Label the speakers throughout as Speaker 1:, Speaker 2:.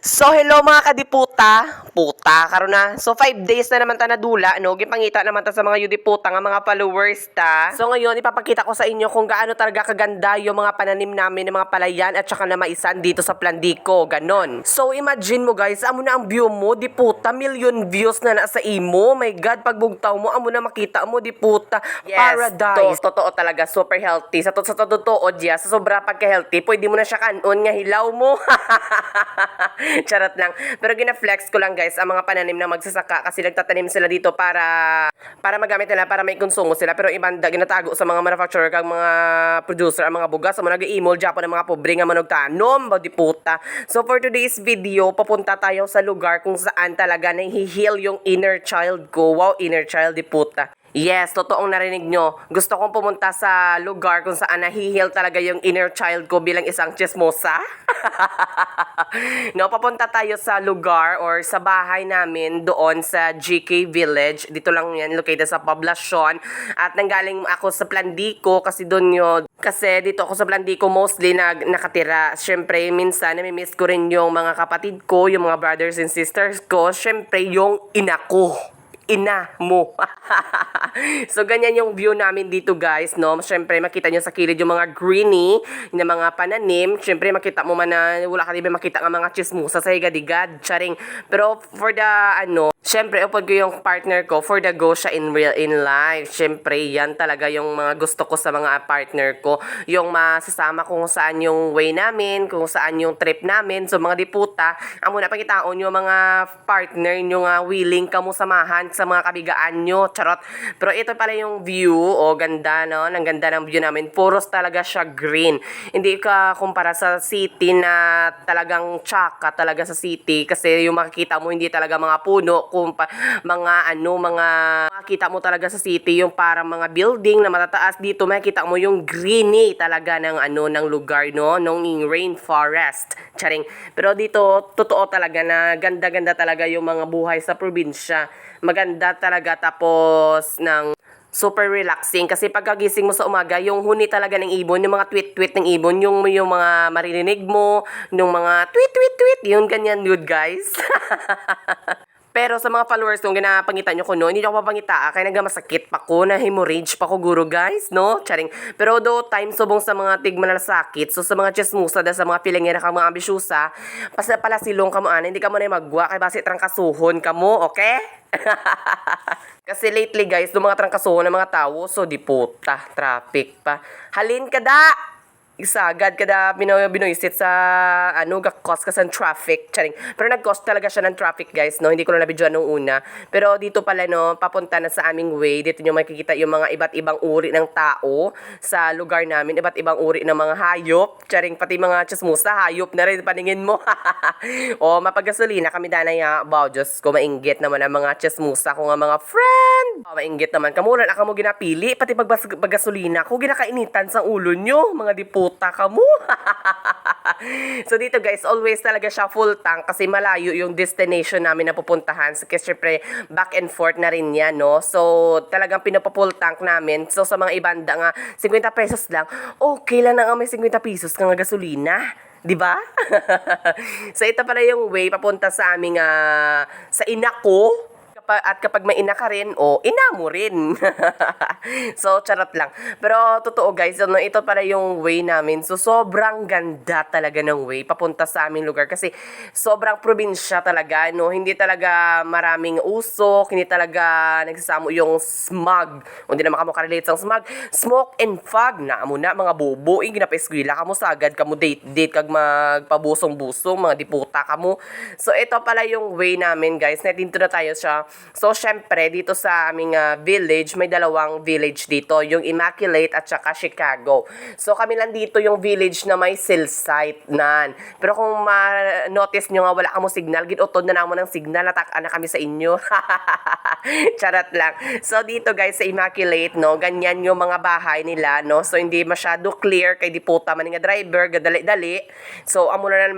Speaker 1: So hello mga kadiputa, puta karon na. So 5 days na naman ta nadula no, gipangita naman ta sa mga yudiputa nga mga followers ta. So ngayon ipapakita ko sa inyo kung gaano talaga kaganda yung mga pananim namin ng mga palayan at saka na maisan dito sa Plandico, ganon. So imagine mo guys, amo na ang view mo, diputa, million views na sa imo. My god, pagbugtaw mo amo na makita mo diputa. Yes, paradise. Totoo talaga, super healthy. Sa totoo diya, sa sobra pagka-healthy, pwede mo na siya kanon nga hilaw mo. Charot lang. Pero gina-flex ko lang guys ang mga pananim na magsasaka kasi nagtatanim sila dito para magamit nila, para may konsumo sila. Pero ibanda ginatago sa mga manufacturer kag mga producer ang mga bugas sa mga nag-i-email Japan ng mga pobre nga manugtanom, bawdi puta. So for today's video, papunta tayo sa lugar kung saan talaga nahi-heal yung inner child ko. Wow, inner child di puta. Yes, totoong narinig nyo. Gusto kong pumunta sa lugar kung saan nahi-heal talaga yung inner child ko bilang isang chismosa. No, papunta tayo sa lugar or sa bahay namin doon sa GK Village. Dito lang yan, located sa Poblacion. At nanggaling ako sa Plandico kasi doon yun. Kasi dito ako sa Plandico mostly nakatira. Siyempre, minsan namimiss ko rin yung mga kapatid ko, yung mga brothers and sisters ko. Siyempre, yung ina ko. Ina mo. So, ganyan yung view namin dito, guys, no? Siyempre, makita nyo sa kilid yung mga greeny na mga pananim. Siyempre, makita mo man na wala ka din makita nga mga chismusa sa higadigad. Charing. Pero, for the, siyempre, upod ko yung partner ko, for the go siya in life. Siyempre, yan talaga yung mga gusto ko sa mga partner ko. Yung masasama kung saan yung way namin, kung saan yung trip namin. So, mga diputa, ang muna pagkitaon yung mga partner nyo nga willing ka mo samahan sa mga kabigaan nyo, charot. Pero ito pala yung view, ganda, no? Ang ganda ng view namin. Puros talaga siya green. Hindi ka kumpara sa city na talagang tsaka talaga sa city kasi yung makikita mo hindi talaga mga puno, mga makikita mo talaga sa city yung parang mga building na matataas. Dito makikita mo yung greeny talaga ng ng lugar, no? Nung rainforest. Charing. Pero dito, totoo talaga na ganda-ganda talaga yung mga buhay sa probinsya. Maganda talaga, tapos ng super relaxing kasi pagkagising mo sa umaga, yung huni talaga ng ibon, yung mga tweet-tweet ng ibon, yung mga maririnig mo, yung mga tweet-tweet-tweet, yun ganyan yun guys. Pero sa mga followers kung ginapangita nyo ko, no, hindi nyo ko papangita, kaya nagmasakit pa ko, na hemorrhage pa ko guro guys, no? Charing. Pero do time subong sa mga tigmanasakit, so sa mga chismusa, sa mga pilingera ka mga ambisyusa, pala silong ka mo, hindi ka mo na magwa, kaya basi trangkasuhon ka mo, okay? Kasi lately guys, do mga trangkasuhon ng mga tao, so di puta, traffic pa. Halin ka da! Isagad kada binoysit sa gakos ka sa traffic, charing. Pero nag-cost talaga siya ng traffic guys, no? Hindi ko na nabidyoan nung una. Pero dito pala, no, papunta na sa aming way. Dito nyo makikita yung mga iba't ibang uri ng tao sa lugar namin. Iba't ibang uri ng mga hayop, charing. Pati mga chismusa, hayop na rin paningin mo. O, mapagasolina kami danay wow, Diyos ko, mainggit naman ang mga chismusa ko nga mga friend. Mainggit naman. Kamulan ako mo ginapili, pati paggasolina ko, ginakainitan sa ulo nyo, mga diputa ka mo. So dito guys, always talaga siya full tank kasi malayo yung destination namin na pupuntahan. So kasi syempre, back and forth na rin yan, no? So talagang pinapa-full tank namin. So sa mga ibanda nga, 50 pesos lang, okay lang na nga may 50 pesos ka nga gasolina. Diba? So ito pala yung way papunta sa aming sa ina ko. At kapag may ina ka rin, ina mo rin. So, charot lang. Pero, totoo guys, ito para yung way namin. So, sobrang ganda talaga ng way papunta sa aming lugar. Kasi, sobrang probinsya talaga, no? Hindi talaga maraming usok, hindi talaga nagsasamo yung smog. O, hindi naman makarelate sa smog. Smoke and fog na, muna, mga bobo. Ginapaeskwila ka mo, sagad ka mo, date kag magpabusong-busong, mga diputa ka mo. So, ito pala yung way namin, guys. Dito na tayo siya. So, syempre, dito sa aming village, may dalawang village dito, yung Immaculate at saka Chicago. So, kami lang dito yung village na may cell site nan. Pero kung ma-notice nyo nga wala ka mo signal, ginutod na namo ng signal, natak-an na kami sa inyo. Charot lang. So, dito guys, sa Immaculate, no, ganyan yung mga bahay nila, no. So, hindi masyado clear kay diputa man nga driver, gadali-dali. So, amo na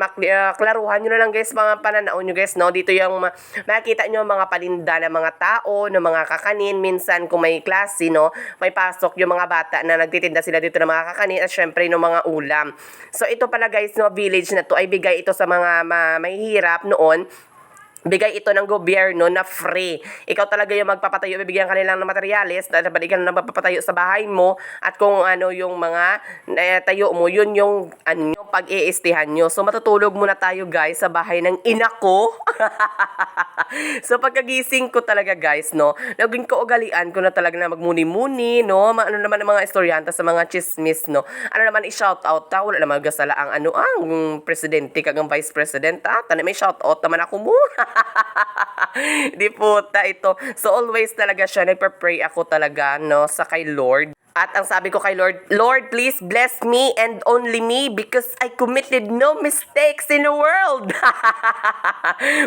Speaker 1: klaruhan nyo na lang guys, mga pananaon nyo guys, no. Dito yung makikita nyo mga paninda magtitinda ng mga tao, ng mga kakanin. Minsan kung may klase, no, may pasok yung mga bata na nagtitinda sila dito ng mga kakanin at syempre ng mga ulam. So ito pala guys, no, village na to ay bigay ito sa mga mahihirap noon. Bigay ito ng gobyerno na free. Ikaw talaga yung magpapatayo, bibigyan ka nilang ng materyales, dapat ikaw na magpapatayo sa bahay mo, at kung ano yung mga tayo mo, yun yung yung pag-iistihan nyo. So matutulog muna tayo guys sa bahay ng ina ko. So pagkagising ko talaga guys, no, naging kaugalian ko na talaga na magmuni-muni, no, ano naman ang mga istoryanta sa mga chismis, no, ano naman i-shout out ta, wala naman gasala ang ang presidente kagang vice president, tanay may shout out naman ako mo. Di puta ito. So always talaga siya, nagpa-pray ako talaga, no, sa kay Lord. At ang sabi ko kay Lord, Lord, please bless me and only me because I committed no mistakes in the world.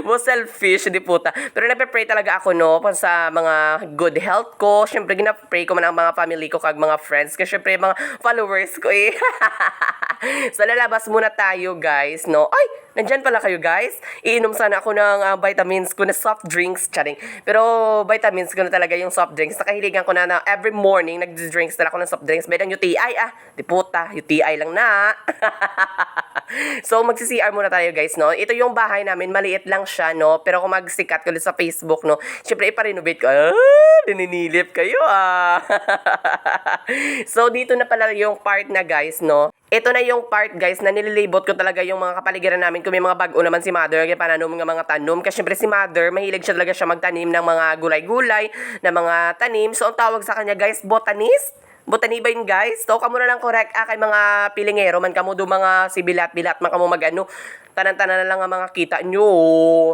Speaker 1: Mo selfish, di puta. Pero nagpa-pray talaga ako, no, sa mga good health ko. Siyempre, gina-pray ko man ang mga family ko kag mga friends. Kasi siyempre, mga followers ko eh. So lalabas muna tayo guys, no. Ay, nandyan pala kayo guys. Iinom sana ako ng vitamins ko na soft drinks, charing. Pero vitamins ko na talaga yung soft drinks. Nakahiligan ko na every morning nag-drinks na ako ng soft drinks. Medang UTI di puta, UTI lang na. So magsi-CR muna tayo guys, no. Ito yung bahay namin, maliit lang siya, no. Pero kung magsikat ko sa Facebook, no, syempre ipa-renovate ko. Dininilip kayo So dito na pala yung part na guys, no. Ito na yung part guys na nililibot ko talaga yung mga kapaligiran namin. Kung may mga bago naman si Mother, kaya pananom mga tanom. Kasi syempre si Mother, mahilig siya talaga siya magtanim ng mga gulay-gulay, na mga tanim. So ang tawag sa kanya guys, botanist. Botani ba yun guys? So kamo na lang correct kay mga pilingero man kamo do mga sibilat-bilat man kamo magano. Tanan-tanan na lang ang mga kita nyo.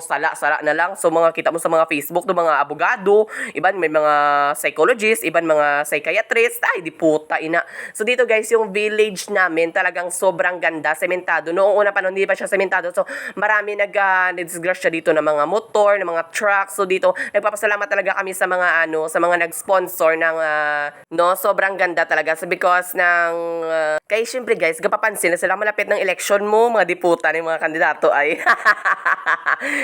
Speaker 1: Sala-sala na lang. So mga kita mo sa mga Facebook do mga abogado, iban may mga psychologist, iban mga psychiatrist. Ay di puta ina. So dito guys yung village namin talagang sobrang ganda, sementado. Noong una pa noon hindi pa siya sementado. So marami nag-disgrasya dito ng mga motor, ng mga truck. So dito nagpapasalamat talaga kami sa mga sa mga nag-sponsor ng no, sobrang ganda talaga. So because ng kay syempre guys, gapapansin na sila malapit ng election mo, mga diputa ng mga kandidato ay.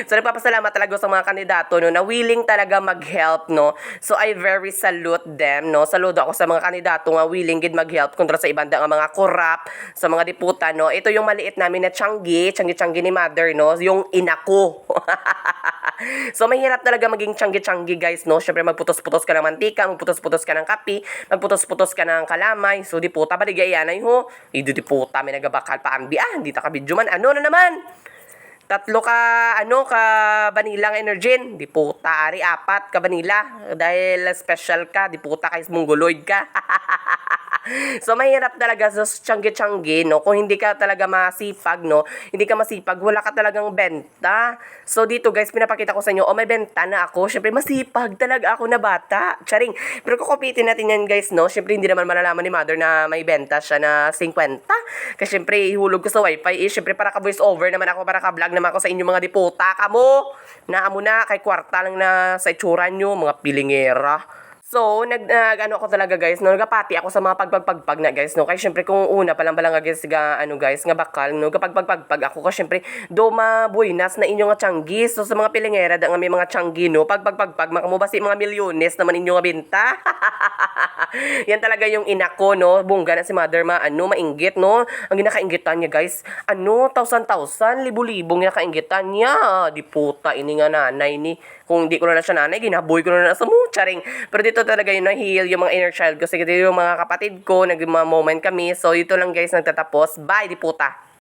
Speaker 1: So nagpapasalamat talaga sa mga kandidato, no, na willing talaga mag-help, no. So I very salute them, no. Saludo ako sa mga kandidato nga willing gid mag-help kontra sa ibang nga mga corrupt sa mga diputa, no. Ito yung maliit namin na tiyanggi ni Mother, no, yung ina ko. So mahirap talaga maging tiyanggi guys, no. Syempre magputos-putos ka ng mantika, magputos-putos ka ng kape, magputos-putos ka ng kalamay. So di puta baligayan ay ho. Di puta may nagabakal pa ambi. Hindi ta ka video man. Ano na naman? Tatlo ka ka vanilla energen. Di puta ari 4 ka vanilla dahil special ka. Di puta kay mongoloid ka. So mahirap talaga sa tiyanggi, no. Kung hindi ka talaga masipag, no, hindi ka masipag, wala ka talagang benta. So dito guys, pinapakita ko sa inyo, may benta na ako. Syempre masipag talaga ako na bata. Charing. Pero kukupitin natin yan guys, no. Syempre hindi naman malalaman ni Mother na may benta siya na 50. Kasi syempre ihulog ko sa wifi. Syempre para ka voice over naman ako, para ka vlog naman ako sa inyo mga diputa. Kamo, naamo na, kay kwarta lang na sa itsura nyo, mga pilingera. So, ano ako talaga guys, no, nagapati ako sa mga pagpagpagpag na guys, no, kaya syempre kung una pa lang guys, guys, nga bakal, no, kapagpagpagpag ako, kasi syempre, do mabuinas na inyo nga tiyanggi, so sa mga pilingera, da nga may mga tiyanggi, no, pagpagpagpag, makamubasi mga milyones naman inyo nga binta. Yan talaga yung ina ko, no, bungga na si Mother, mainggit, no, ang ginakainggitan niya guys, 1,000, libo-libong ginakainggitan niya, di puta, ini nga nanay ni, kung hindi ko na siya nanay, ginaboy ko na sa charing. Pero dito talaga yung na-heal yung mga inner child ko. Kasi yung mga kapatid ko, nag-moment kami. So, ito lang guys, nagtatapos. Bye, di puta.